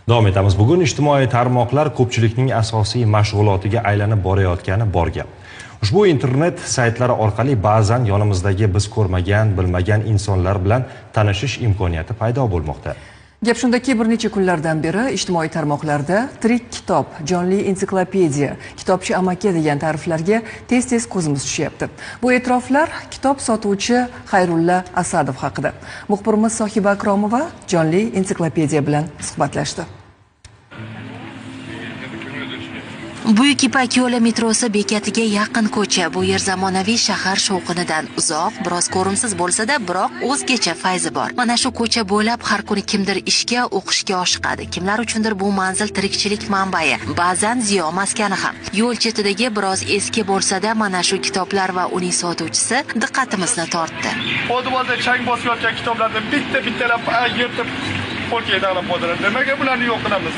Davom etamiz. Bugun ijtimoiy tarmoqlar ko'pchilikning asosiy mashg'ulotiga aylanib borayotgani bor gap. Ushbu internet saytlari orqali ba'zan yonimizdagi biz ko'rmagan, bilmagan insonlar bilan tanishish imkoniyati paydo bo'lmoqda. Gap shundaki, bir necha kunlardan beri ijtimoiy tarmoqlarda tirik kitob, jonli ensiklopediya, kitobchi amaki degan ta'riflarga tez-tez ko'zimiz tushyapti. Bu e'tiroflar kitob sotuvchi Xayrulla Asadov haqida. Muxbirimiz Sohiba Akromova jonli ensiklopediya bilan suhbatlashdi. Buyuk Ipak yo'li metrosi bekatiga yaqin ko'cha. Bu yer zamonaviy shahar shovqinidan uzoq, biroz ko'rimsiz bo'lsa-da, biroq o'zgacha fayzi bor. Mana shu ko'cha bo'ylab har kuni kimdir ishga, o'qishga oshiqadi. Kimlar uchundir bu manzil tirikchilik manbai, ba'zan ziyo maskani ham. Yo'l chetidagi biroz eski bo'lsa-da, mana shu kitoblar va uning sotuvchisi diqqatimizni tortdi. Podvolda chang bosib yotgan kitoblarni bitta-bittalab yirtib polkaga taqlab qo'ydilar. Nimaga bularni yo'q qilamiz?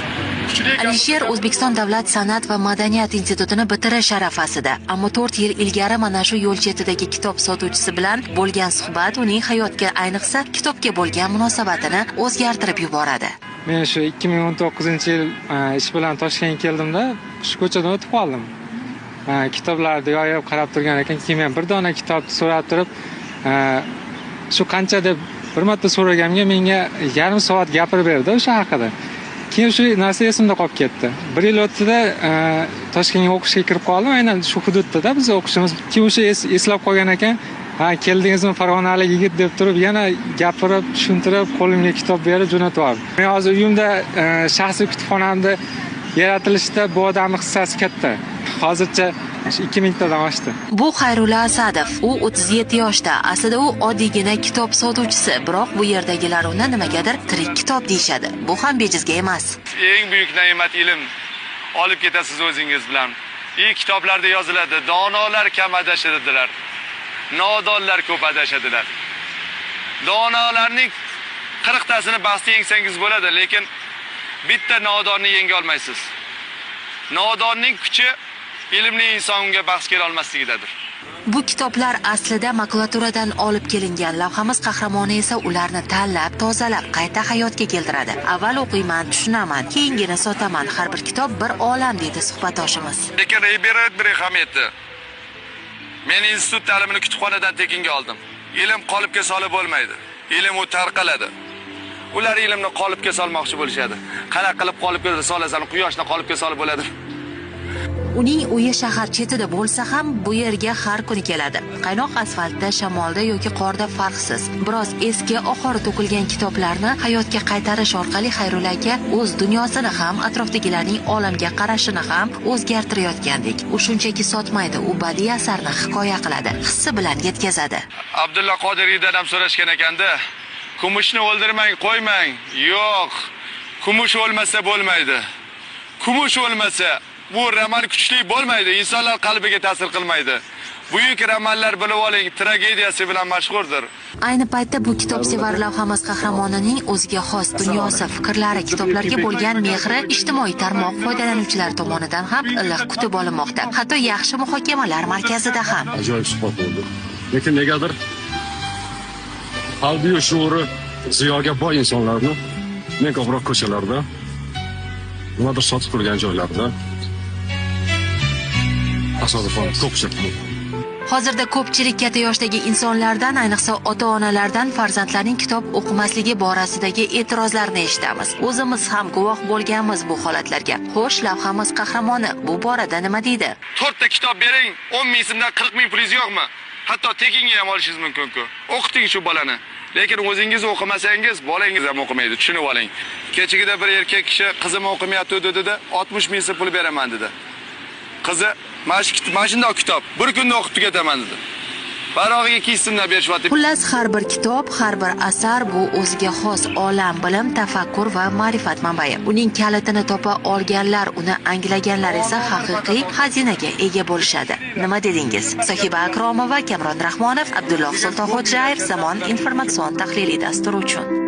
Alisher O'zbekiston Davlat san'at va madaniyat institutini bitirish arafasida, ammo 4 yil ilgari mana shu yo'l chetidagi kitob sotuvchisi bilan bo'lgan suhbat uning hayotga, ayniqsa kitobga bo'lgan munosabatini o'zgartirib yuboradi. Men shu 2019-yil ish bilan Toshkentga keldimda, shu ko'chadan o'tib qoldim. Kitoblarni yoyib qarab turgan ekan, keyin men bir dona kitobni so'rab turib, shu qancha deb bir marta so'raganimga menga yarim soat gapirib berdi o'sha haqida. Keyin shu narsa esimda qolib ketdi. 1 yil o'tdi-da Toshkentga o'qishga kirib qoldim, aynan shu hududda biz o'qishimiz. Keyin o'sha eslab qolgan ekan, keldingizmi farg'onalik yigit deb turib, yana gapirib, tushuntirib, qo'limga kitob berib jo'natib yubordi. Men hozir uyimda shaxsiy kutubxonamda yaratilishda bu odamning hissasi katta. Hozircha 2000 tadan oshdi. Bu Xayrulla Asadov. U 37 yoshda. Aslida u oddiygina kitob sotuvchisi, biroq bu yerdagilar uni nimagadir tirik kitob deyshadi. Bu ham bejizga emas. Eng buyuk ne'mat ilm. Olib ketasiz o'zingiz bilan. Kitoblarda yoziladi, donolar kam adashadilar. Nodonlar ko'p adashadilar. Donolarning 40 tasini bahsda yengsangiz bo'ladi, lekin bitta nodonni yenga olmaysiz. Nodonning kuchi ilmli insonga bahs kela olmasligidadir. Bu kitoblar aslida makulaturadan olib kelingan. Lavhamiz qahramoni esa ularni tanlab, tozalab, qayta hayotga keltiradi. Avval o'qiyman, tushunaman, keyingina sotaman. Har bir kitob bir olam deydi suhbatdoshimiz. Lekin bir ahamiyati. Men institut ta'limini kutubxonadan tekinga oldim. Ilm qolipga solib bo'lmaydi. Ilm u tarqaladi. Ular ilmni qolipga solmoqchi bo'lishadi. Qanaqa qilib qolipga solasan, quyoshni qolipga solib bo'ladi. Uning uyi shahar chetida bo'lsa ham bu yerga har kuni keladi. Qaynoq asfaltda, shamolda yoki qorda farqsiz. Biroz eski, oxiri to'kilgan kitoblarni hayotga qaytarish orqali Xayrulla aka o'z dunyosini ham, atrofdagilarning olamga qarashini ham o'zgartirayotgandek. U shunchaki sotmaydi, u badiiy asarni hikoya qiladi, hissi bilan yetkazadi. Abdulla Qodiriydan ham so'rashgan ekanda, kumushni o'ldirmang, qo'ymang. Yo'q. Kumush o'lmasa bo'lmaydi. Kumush o'lmasa bu roman kuchli bo'lmaydi, insonlar qalbiga ta'sir qilmaydi. Buyuk romanlar bilib oling, tragediyasi bilan mashhurdir. Ayni paytda bu kitobsevar lavhamiz qahramonining o'ziga xos dunyosi, fikrlari, kitoblarga bo'lgan mehri ijtimoiy tarmoq foydalanuvchilari tomonidan ham iliq kutib olinmoqda. Hatto yaxshi muhokamalar markazida ham. Ajoyib suhbat bo'ldi. Lekin negadir qalbi shuuri ziyoga boy insonlarni men ko'proq ko'chalarda, nimadir sotib turgan joylarda tasodifan ko'pchilik. Hozirda ko'pchilik katta yoshdagi insonlardan, ayniqsa ota-onalardan farzandlarining kitob o'qimasligi borasidagi e'tirozlarni eshitamiz. O'zimiz ham guvoh bo'lganmiz bu holatlarga. Xo'sh, lavhamiz qahramoni bu borada nima deydi? 4 ta kitob bering, 10 ming so'mdan 40 ming pulingiz yo'qmi? Hatto tekinga ham olishingiz mumkin-ku. O'qiting shu bolani. Lekin o'zingiz o'qimasangiz, bolangiz ham o'qimaydi, tushunib oling. Kechigida bir erkak kishi qizim o'qimayapti dedi, 60 ming so'm pul beraman dedi. Qizi, mana shunday kitob, bir kunda o'qib tugataman dedi. Barog'iga 2 so'mdan berishyapti. Xullas, har bir kitob, har bir asar bu o'ziga xos olam, bilim, tafakkur va ma'rifat manbai. Uning kalitini topa olganlar, uni anglaganlar esa haqiqiy xazinaga ega bo'lishadi. Nima dedingiz? Sohiba Akromova, Kamron Rahmonov, Abdulloh Sultonxo'jayev, Zamon informatsion tahliliy dasturi uchun.